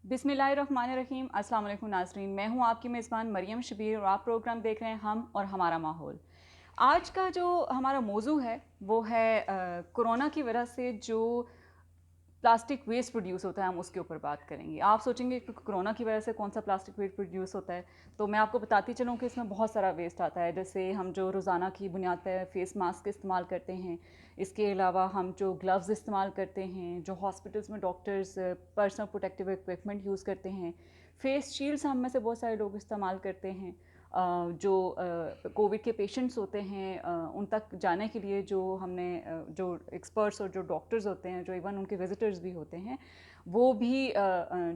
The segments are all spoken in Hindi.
बिस्मिल्लाहिर्रहमानिर्रहीम। अस्सलाम वालेकुम नाज़रीन, मैं हूँ आपकी मेज़बान मरियम शबीर और आप प्रोग्राम देख रहे हैं हम और हमारा माहौल। आज का जो हमारा मौजू है वो है कोरोना की वजह से जो प्लास्टिक वेस्ट प्रोड्यूस होता है, हम उसके ऊपर बात करेंगे। आप सोचेंगे कि कोरोना की वजह से कौन सा प्लास्टिक वेस्ट प्रोड्यूस होता है, तो मैं आपको बताती चलूँ कि इसमें बहुत सारा वेस्ट आता है। जैसे हम जो रोज़ाना की बुनियाद पर फेस मास्क इस्तेमाल करते हैं, इसके अलावा हम जो ग्लव्स इस्तेमाल करते हैं, जो हॉस्पिटल्स में doctors personal protective equipment use करते हैं, फेस शील्ड्स हम में से बहुत सारे लोग इस्तेमाल करते हैं। जो कोविड के पेशेंट्स होते हैं उन तक जाने के लिए जो हमने जो एक्सपर्ट्स और जो डॉक्टर्स होते हैं, जो इवन उनके विजिटर्स भी होते हैं, वो भी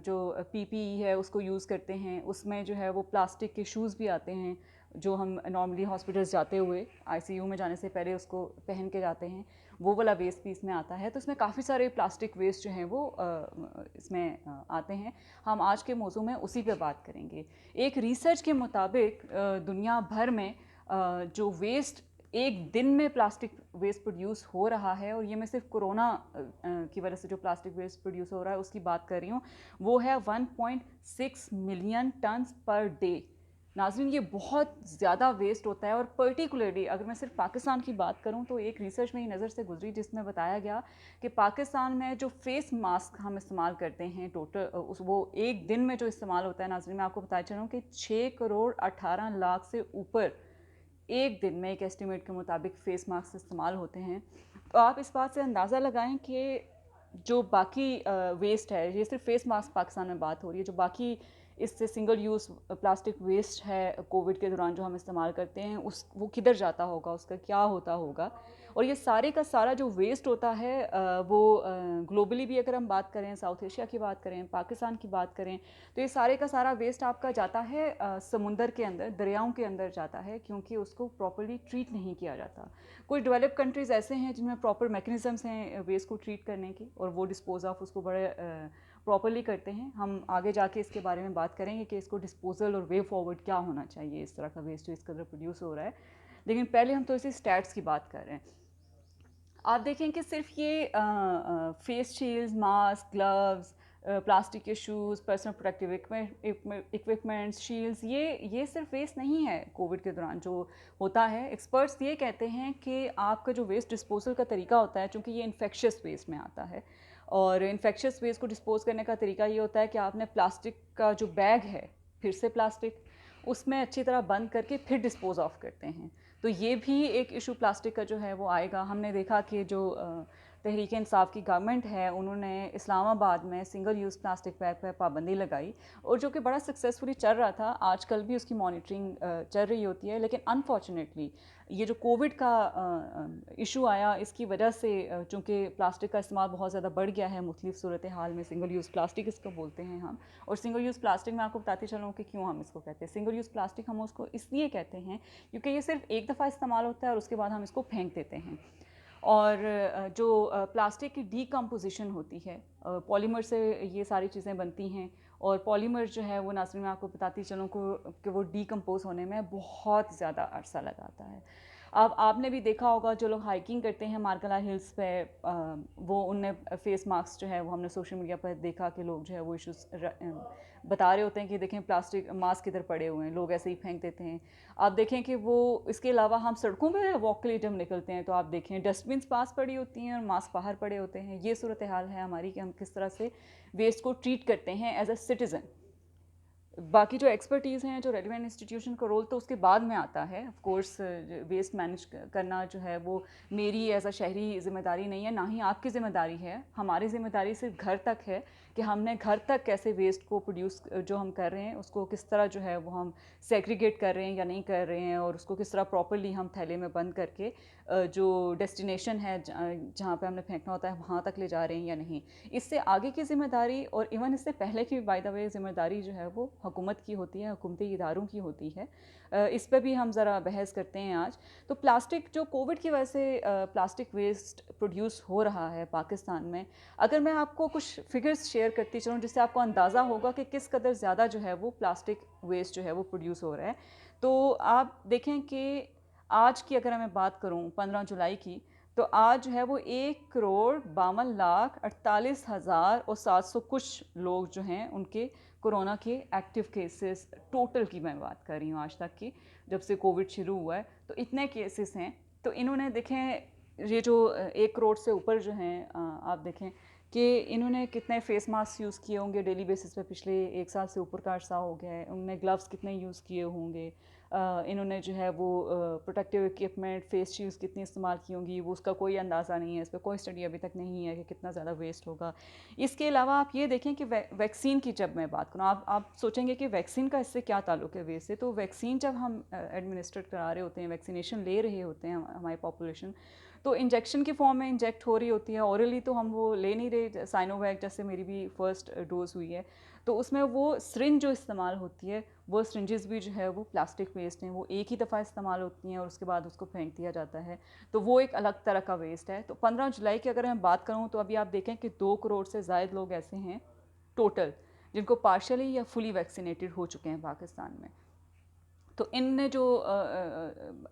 जो पीपीई है उसको यूज़ करते हैं। उसमें जो है वो प्लास्टिक के शूज़ भी आते हैं जो हम नॉर्मली हॉस्पिटल्स जाते हुए आईसीयू में जाने से पहले उसको पहन के जाते हैं, वो वाला वेस्ट भी इसमें आता है। तो इसमें काफ़ी सारे प्लास्टिक वेस्ट जो हैं वो इसमें आते हैं। हम आज के मौजू में उसी पे बात करेंगे। एक रिसर्च के मुताबिक दुनिया भर में जो वेस्ट एक दिन में प्लास्टिक वेस्ट प्रोड्यूस हो रहा है, और ये मैं सिर्फ कोरोना की वजह से जो प्लास्टिक वेस्ट प्रोड्यूस हो रहा है उसकी बात कर रही हूँ, वो है 1.6 मिलियन टन्स पर डे। नाज़रीन, ये बहुत ज़्यादा वेस्ट होता है। और पर्टिकुलरली अगर मैं सिर्फ पाकिस्तान की बात करूं तो एक रिसर्च मेरी नज़र से गुजरी जिसमें बताया गया कि पाकिस्तान में जो फेस मास्क हम इस्तेमाल करते हैं टोटल वो एक दिन में जो इस्तेमाल होता है, नाज़रीन मैं आपको बताया चलूँ कि 6 करोड़ 18 लाख से ऊपर एक दिन में एक एस्टिमेट के मुताबिक फेस मास्क इस्तेमाल होते हैं। तो आप इस बात से अंदाज़ा लगाएं कि जो बाकी वेस्ट है, ये सिर्फ फेस मास्क पाकिस्तान में बात हो रही है, जो बाकी इससे सिंगल यूज़ प्लास्टिक वेस्ट है कोविड के दौरान जो हम इस्तेमाल करते हैं, उस वो किधर जाता होगा, उसका क्या होता होगा। और ये सारे का सारा जो वेस्ट होता है वो ग्लोबली भी अगर हम बात करें, साउथ एशिया की बात करें, पाकिस्तान की बात करें, तो ये सारे का सारा वेस्ट आपका जाता है समुंदर के अंदर, दरियाओं के अंदर जाता है, क्योंकि उसको प्रॉपर्ली ट्रीट नहीं किया जाता। कुछ डेवलप कंट्रीज़ ऐसे हैं जिनमें प्रॉपर मैकेनिज़म्स हैं वेस्ट को ट्रीट करने की, और वो डिस्पोज ऑफ उसको बड़े प्रॉपरली करते हैं। हम आगे जाके इसके बारे में बात करेंगे कि इसको डिस्पोजल और वे फॉरवर्ड क्या होना चाहिए इस तरह का वेस्ट जो इस कदर प्रोड्यूस हो रहा है। लेकिन पहले हम तो इसी स्टैट्स की बात कर रहे हैं। आप देखें कि सिर्फ ये face shields, mask, gloves, plastic के shoes, personal protective equipments, shields, ये सिर्फ वेस्ट नहीं है कोविड के दौरान जो होता है। एक्सपर्ट्स ये कहते हैं कि आपका जो वेस्ट डिस्पोजल का तरीका होता है, चूँकि ये इन्फेक्शियस वेस्ट में आता है, और इन्फेक्शियस वेस्ट को डिस्पोज करने का तरीका ये होता है कि आपने प्लास्टिक का जो बैग है, फिर से प्लास्टिक उसमें अच्छी तरह बंद करके फिर डिस्पोज ऑफ करते हैं। तो ये भी एक इशू प्लास्टिक का जो है वो आएगा। हमने देखा कि जो तहरीक इंसाफ की गवर्नमेंट है, उन्होंने इस्लामाबाद में सिंगल यूज़ प्लास्टिक बैग पर पाबंदी लगाई, और जो कि बड़ा सक्सेसफुली चल रहा था। आजकल भी उसकी मॉनिटरिंग चल रही होती है। लेकिन अनफॉर्चुनेटली ये जो कोविड का इशू आया, इसकी वजह से चूँकि प्लास्टिक का इस्तेमाल बहुत ज़्यादा बढ़ गया है मुख्तलिफ सूरत हाल में, सिंगल यूज़ प्लास्टिक इसको बोलते हैं हम। और सिंगल यूज़ प्लास्टिक मैं आपको बताती चलूँ कि क्यों हम इसको कहते हैं सिंगल यूज़ प्लास्टिक। हम उसको इसलिए कहते हैं क्योंकि ये सिर्फ एक दफ़ा इस्तेमाल होता है और उसके बाद हम इसको फेंक देते हैं। और जो प्लास्टिक की डीकम्पोजिशन होती है, पॉलीमर से ये सारी चीज़ें बनती हैं, और पॉलीमर जो है वो, नाज़रीन मैं आपको बताती चलूँ कि वो डीकम्पोज होने में बहुत ज़्यादा अरसा लगाता है। अब आपने भी देखा होगा जो लोग हाइकिंग करते हैं मार्कला हिल्स पे, वो उनने फेस मास्क जो है वो हमने सोशल मीडिया पर देखा कि लोग जो है वो इशूज़ बता रहे होते हैं कि देखें प्लास्टिक मास्क इधर पड़े हुए हैं, लोग ऐसे ही फेंक देते हैं। आप देखें कि वो, इसके अलावा हम सड़कों पे वॉक के लिए जब निकलते हैं तो आप देखें डस्टबिन पास पड़ी होती हैं और मास्क बाहर पड़े होते हैं। ये सूरत हाल है हमारी कि हम किस तरह से वेस्ट को ट्रीट करते हैं एज अ सिटीज़न। बाकी जो एक्सपर्टीज़ हैं, जो रेलिवेंट इंस्टीट्यूशन का रोल तो उसके बाद में आता है। ऑफ कोर्स वेस्ट मैनेज करना जो है वो मेरी एज अ शहरी ज़िम्मेदारी नहीं है, ना ही आपकी ज़िम्मेदारी है। हमारी ज़िम्मेदारी सिर्फ घर तक है कि हमने घर तक कैसे वेस्ट को प्रोड्यूस जो हम कर रहे हैं उसको किस तरह जो है वो हम सेग्रीगेट कर रहे हैं या नहीं कर रहे हैं, और उसको किस तरह प्रॉपरली हम थैले में बंद करके जो डेस्टिनेशन है जहाँ पे हमने फेंकना होता है वहाँ तक ले जा रहे हैं या नहीं। इससे आगे की ज़िम्मेदारी, और इवन इससे पहले की बाय द वे ज़िम्मेदारी जो है वो हुकूमत की होती है, हुकूमती इदारों की होती है। इस पर भी हम ज़रा बहस करते हैं आज। तो प्लास्टिक जो कोविड की वजह से प्लास्टिक वेस्ट प्रोड्यूस हो रहा है पाकिस्तान में, अगर मैं आपको कुछ फिगर्स शेयर करती चलूँ जिससे आपको अंदाज़ा होगा कि किस कदर ज़्यादा जो है वो प्लास्टिक वेस्ट जो है वो प्रोड्यूस हो रहा है। तो आप देखें कि आज की अगर मैं बात करूं 15 जुलाई की, तो आज जो है वो 1,52,48,700 कुछ लोग जो हैं उनके कोरोना के एक्टिव केसेस टोटल की मैं बात कर रही हूँ आज तक की, जब से कोविड शुरू हुआ है तो इतने केसेस हैं। तो इन्होंने देखें ये जो 1 करोड़ से ऊपर जो हैं, आप देखें कि इन्होंने कितने फेस मास्क यूज़ किए होंगे डेली बेसिस पे, पिछले 1 साल से ऊपर का अर्सा हो गया है। उन्होंने ग्लव्स कितने यूज़ किए होंगे, इन्होंने जो है वो प्रोटेक्टिव इक्विपमेंट, फेस शील्ड्स कितनी इस्तेमाल की होंगी, वो उसका कोई अंदाज़ा नहीं है, इस पर कोई स्टडी अभी तक नहीं है कि कितना ज़्यादा वेस्ट होगा। इसके अलावा आप ये देखें कि वैक्सीन की जब मैं बात करूँ, आप सोचेंगे कि वैक्सीन का इससे क्या ताल्लुक है वेस्ट से। तो वैक्सीन जब हम एडमिनिस्ट्रेट करा रहे होते हैं, वैक्सीनेशन ले रहे होते हैं हमारी पॉपुलेशन, तो इंजेक्शन के फॉर्म में इंजेक्ट हो रही होती है, ऑरली तो हम वो ले नहीं रहे। साइनोवैक जैसे मेरी भी फर्स्ट डोज हुई है, तो उसमें वो सिरिंज जो इस्तेमाल होती है, वो सिरिंजेस भी जो है वो प्लास्टिक वेस्ट हैं, वो एक ही दफ़ा इस्तेमाल होती हैं और उसके बाद उसको फेंक दिया जाता है। तो वो एक अलग तरह का वेस्ट है। तो 15 जुलाई की अगर मैं बात करूँ तो अभी आप देखें कि 2 करोड़ से ज़ायद लोग ऐसे हैं टोटल जिनको पार्शली या फुली वैक्सीनेटेड हो चुके हैं पाकिस्तान में। तो इनने जो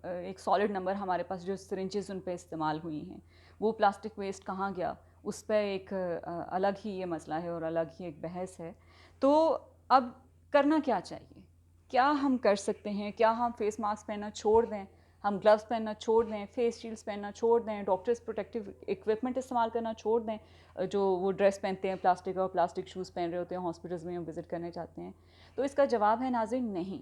एक सॉलिड नंबर हमारे पास जो सिरिंजेस उन पे इस्तेमाल हुई हैं, वो प्लास्टिक वेस्ट कहाँ गया, उस पर एक अलग ही ये मसला है और अलग ही एक बहस है। तो अब करना क्या चाहिए, क्या हम कर सकते हैं? क्या हम फेस मास्क पहनना छोड़ दें, हम ग्लव्स पहनना छोड़ दें, फेस शील्ड्स पहनना छोड़ दें, डॉक्टर्स प्रोटेक्टिव इक्विपमेंट इस्तेमाल करना छोड़ दें, जो वो ड्रेस पहनते हैं प्लास्टिक और प्लास्टिक शूज़ पहन रहे होते हैं हॉस्पिटल्स में हम विज़िट करने जाते हैं? तो इसका जवाब है नाज़रीन, नहीं,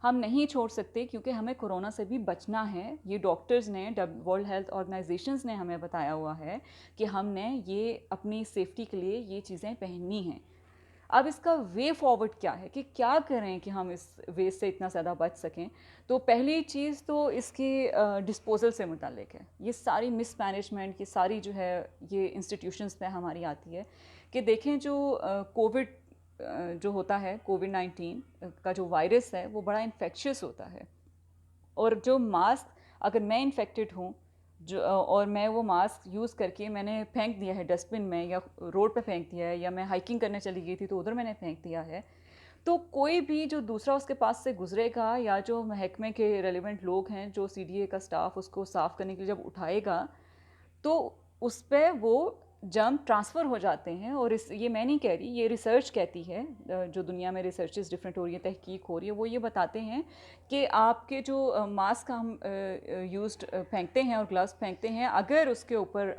हम नहीं छोड़ सकते, क्योंकि हमें कोरोना से भी बचना है। ये डॉक्टर्स ने, वर्ल्ड हेल्थ ऑर्गेनाइजेशंस ने हमें बताया हुआ है कि हमने ये अपनी सेफ्टी के लिए ये चीज़ें पहननी हैं। अब इसका वे फॉरवर्ड क्या है कि क्या करें कि हम इस वेस्ट से इतना ज़्यादा बच सकें? तो पहली चीज़ तो इसके डिस्पोजल से मुतालिक है। ये सारी मिसमैनेजमेंट, ये सारी जो है ये इंस्टीट्यूशंस पे हमारी आती है कि देखें जो कोविड जो होता है, कोविड-19 का जो वायरस है वो बड़ा इन्फेक्शियस होता है। और जो मास्क, अगर मैं इन्फेक्टेड हूँ जो और मैं वो मास्क यूज़ करके मैंने फेंक दिया है डस्टबिन में, या रोड पे फेंक दिया है, या मैं हाइकिंग करने चली गई थी तो उधर मैंने फेंक दिया है, तो कोई भी जो दूसरा उसके पास से गुजरेगा, या जो महकमे के रेलिवेंट लोग हैं, जो सीडीए का स्टाफ उसको साफ़ करने के लिए जब उठाएगा, तो उस पे वो जर्म ट्रांसफ़र हो जाते हैं। और इस ये मैं नहीं कह रही, ये रिसर्च कहती है, जो दुनिया में रिसर्चेस डिफरेंट हो रही है, तहकीक हो रही है, वो ये बताते हैं कि आपके जो मास्क हम यूज्ड फेंकते हैं और ग्लव्स फेंकते हैं, अगर उसके ऊपर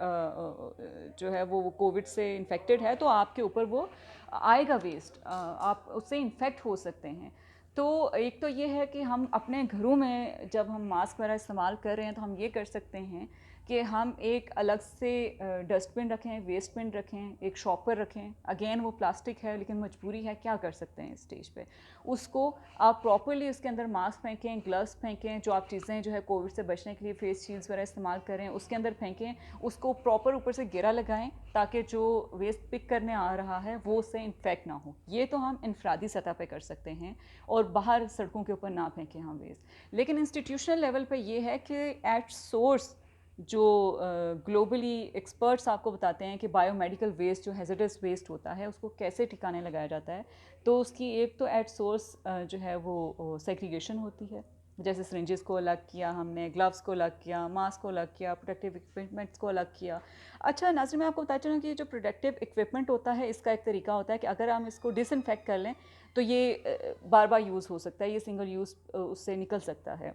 जो है वो कोविड से इन्फेक्टेड है तो आपके ऊपर वो आएगा वेस्ट, आप उससे इन्फेक्ट हो सकते हैं। तो एक तो ये है कि हम अपने घरों में जब हम मास्क वगैरह इस्तेमाल कर रहे हैं तो हम ये कर सकते हैं कि हम एक अलग से डस्टबिन रखें, वेस्ट बिन रखें, एक शॉपर रखें। अगेन वो प्लास्टिक है लेकिन मजबूरी है, क्या कर सकते हैं इस स्टेज पे। उसको आप प्रॉपरली उसके अंदर मास्क फेंकें, ग्लव्स फेंकें, जो आप चीज़ें जो है कोविड से बचने के लिए फेस शील्ड्स वगैरह इस्तेमाल करें उसके अंदर फेंकें, उसको प्रॉपर ऊपर से घेरा लगाएं ताकि जो वेस्ट पिक करने आ रहा है वो उससे इन्फेक्ट ना हो। ये तो हम इनफरादी सतह पे कर सकते हैं और बाहर सड़कों के ऊपर ना फेंकें हम वेस्ट। लेकिन इंस्टीट्यूशनल लेवल पे ये है कि एट सोर्स जो ग्लोबली एक्सपर्ट्स आपको बताते हैं कि बायोमेडिकल वेस्ट जो हैज़र्डस वेस्ट होता है उसको कैसे ठिकाने लगाया जाता है, तो उसकी एक तो एट सोर्स जो है वो सेग्रीगेशन होती है। जैसे सिरिंजेस को अलग किया हमने, ग्लव्स को अलग किया, मास्क को अलग किया, प्रोटेक्टिव इक्विपमेंट्स को अलग किया। अच्छा नाज़रीन, मैं आपको बताती हूँ कि जो प्रोटेक्टिव इक्विपमेंट होता है इसका एक तरीका होता है कि अगर हम इसको डिसइंफेक्ट कर लें तो ये बार बार यूज़ हो सकता है, ये सिंगल यूज़ उससे निकल सकता है।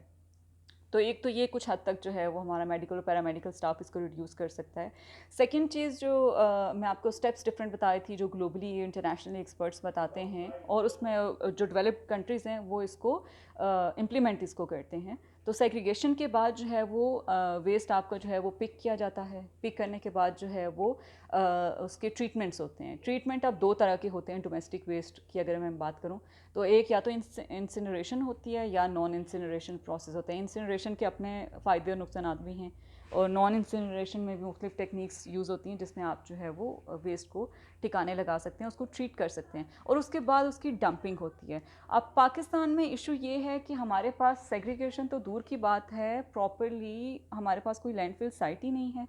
तो एक तो ये कुछ हद तक जो है वो हमारा मेडिकल और पैरामेडिकल स्टाफ इसको रिड्यूस कर सकता है। सेकंड चीज़ जो मैं आपको स्टेप्स डिफरेंट बताई थी जो ग्लोबली इंटरनेशनली एक्सपर्ट्स बताते हैं, और उसमें जो डेवलप्ड कंट्रीज़ हैं वो इसको इम्प्लीमेंट इसको करते हैं। तो सेग्रीगेशन के बाद जो है वो वेस्ट आपका जो है वो पिक किया जाता है। पिक करने के बाद जो है वो उसके ट्रीटमेंट्स होते हैं। ट्रीटमेंट अब 2 तरह के होते हैं डोमेस्टिक वेस्ट की अगर मैं बात करूँ तो, एक या तो इंसिनरेशन होती है या नॉन इंसिनरेशन प्रोसेस होते हैं। इंसिनरेशन के अपने फ़ायदे और नुकसान भी हैं, और नॉन इंसिनरेशन में भी मुख्तलिफ टेक्निक्स यूज़ होती हैं जिसमें आप जो है वो वेस्ट को ठिकाने लगा सकते हैं, उसको ट्रीट कर सकते हैं, और उसके बाद उसकी डंपिंग होती है। अब पाकिस्तान में इशू ये है कि हमारे पास सेग्रीगेशन तो दूर की बात है, प्रॉपरली हमारे पास कोई लैंडफिल साइट ही नहीं है।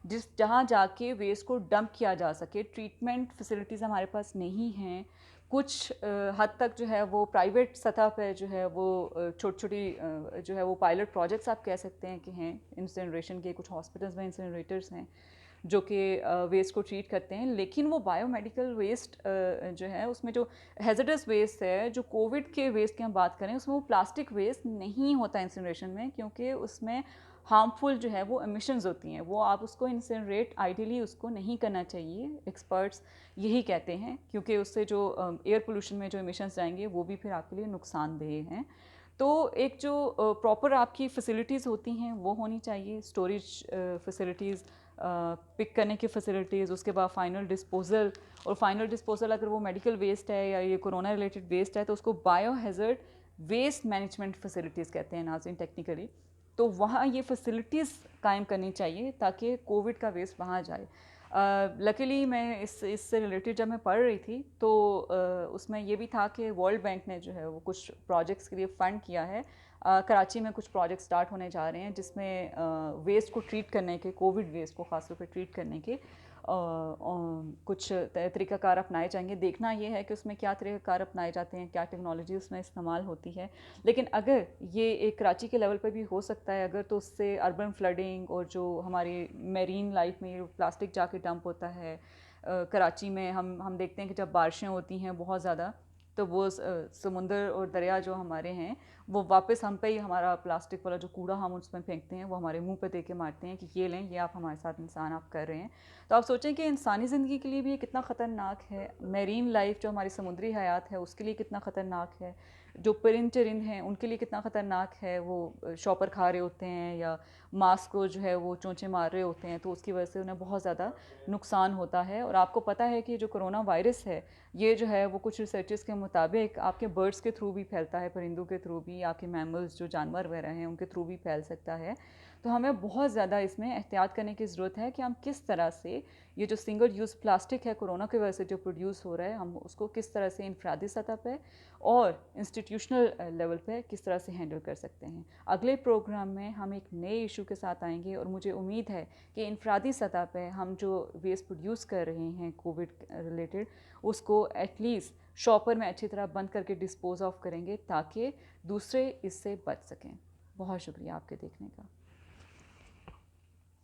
जहाँ जाके वेस्ट को डंप किया जा सके। ट्रीटमेंट फैसिलिटीज़ हमारे पास नहीं हैं। कुछ हद तक जो है वो प्राइवेट सतह पे जो है वो छोटी-छोटी जो है वो पायलट प्रोजेक्ट्स आप कह सकते हैं कि हैं इंसिनरेशन के। कुछ हॉस्पिटल्स में इंसिनरेटर्स हैं जो कि वेस्ट को ट्रीट करते हैं, लेकिन वो बायोमेडिकल वेस्ट जो है उसमें जो हैज़र्डस वेस्ट है, जो कोविड के वेस्ट की हम बात करें, उसमें वो प्लास्टिक वेस्ट नहीं होता इंसिनरेशन में, क्योंकि उसमें हार्मफुल जो है वो एमिशंस होती हैं। वो आप उसको इंसिनरेट आइडियली उसको नहीं करना चाहिए, एक्सपर्ट्स यही कहते हैं, क्योंकि उससे जो एयर पोल्यूशन में जो एमिशंस जाएंगे वो भी फिर आपके लिए नुकसानदेह हैं। तो एक जो प्रॉपर आपकी फैसिलिटीज़ होती हैं वो होनी चाहिए, स्टोरेज फैसिलिटीज़, पिक करने की फैसिलिटीज़, उसके बाद फ़ाइनल डिस्पोज़ल। और फाइनल डिस्पोज़ल अगर वो मेडिकल वेस्ट है या ये कोरोना रिलेटेड वेस्ट है तो उसको biohazard waste management facilities कहते हैं नाज़रीन टेक्निकली। तो वहाँ ये फैसिलिटीज़ कायम करनी चाहिए ताकि कोविड का वेस्ट वहाँ जाए। लकीली मैं इससे रिलेटेड जब मैं पढ़ रही थी तो उसमें ये भी था कि वर्ल्ड बैंक ने जो है वो कुछ प्रोजेक्ट्स के लिए फ़ंड किया है। कराची में कुछ प्रोजेक्ट स्टार्ट होने जा रहे हैं जिसमें वेस्ट को ट्रीट करने के, कोविड वेस्ट को ख़ास तौर पे ट्रीट करने के कुछ तरीक़ाकार अपनाए जाएंगे। देखना ये है कि उसमें क्या तरीक़ाकार अपनाए जाते हैं, क्या टेक्नोलॉजी उसमें इस्तेमाल होती है। लेकिन अगर ये एक कराची के लेवल पे भी हो सकता है अगर, तो उससे अर्बन फ्लडिंग और जो हमारी मेरीन लाइफ में प्लास्टिक जाके डंप होता है कराची में, हम देखते हैं कि जब बारिशें होती हैं बहुत ज़्यादा तो वो समुंदर और दरिया जो हमारे हैं वो वापस हम पे ही हमारा प्लास्टिक वाला जो कूड़ा हम उसमें फेंकते हैं वो हमारे मुंह पे दे के मारते हैं कि ये लें, ये आप हमारे साथ इंसान आप कर रहे हैं। तो आप सोचें कि इंसानी ज़िंदगी के लिए भी ये कितना ख़तरनाक है, मेरीन लाइफ जो हमारी समुद्री हयात है उसके लिए कितना ख़तरनाक है, जो परिंद चरिंद हैं उनके लिए कितना ख़तरनाक है। वो शॉपर खा रहे होते हैं या मांस को जो है वो चोंचे मार रहे होते हैं, तो उसकी वजह से उन्हें बहुत ज़्यादा नुकसान होता है। और आपको पता है कि जो कोरोना वायरस है ये जो है वो कुछ रिसर्चेस के मुताबिक आपके बर्ड्स के थ्रू भी फैलता है, परिंदों के थ्रू भी, आपके मैमल्स जो जानवर वगैरह हैं उनके थ्रू भी फैल सकता है। तो हमें बहुत ज़्यादा इसमें एहतियात करने की ज़रूरत है कि हम किस तरह से ये जो सिंगल यूज़ प्लास्टिक है कोरोना की वजह से जो प्रोड्यूस हो रहा है, हम उसको किस तरह से इनफरादी सतह पे और इंस्टीट्यूशनल लेवल पे किस तरह से हैंडल कर सकते हैं। अगले प्रोग्राम में हम एक नए इशू के साथ आएंगे और मुझे उम्मीद है कि इनफरादी सतह पे हम जो वेस्ट प्रोड्यूस कर रहे हैं कोविड रिलेटेड उसको एटलीस्ट शॉपर में अच्छी तरह बंद करके डिस्पोज ऑफ करेंगे ताकि दूसरे इससे बच सकें। बहुत शुक्रिया आपके देखने का।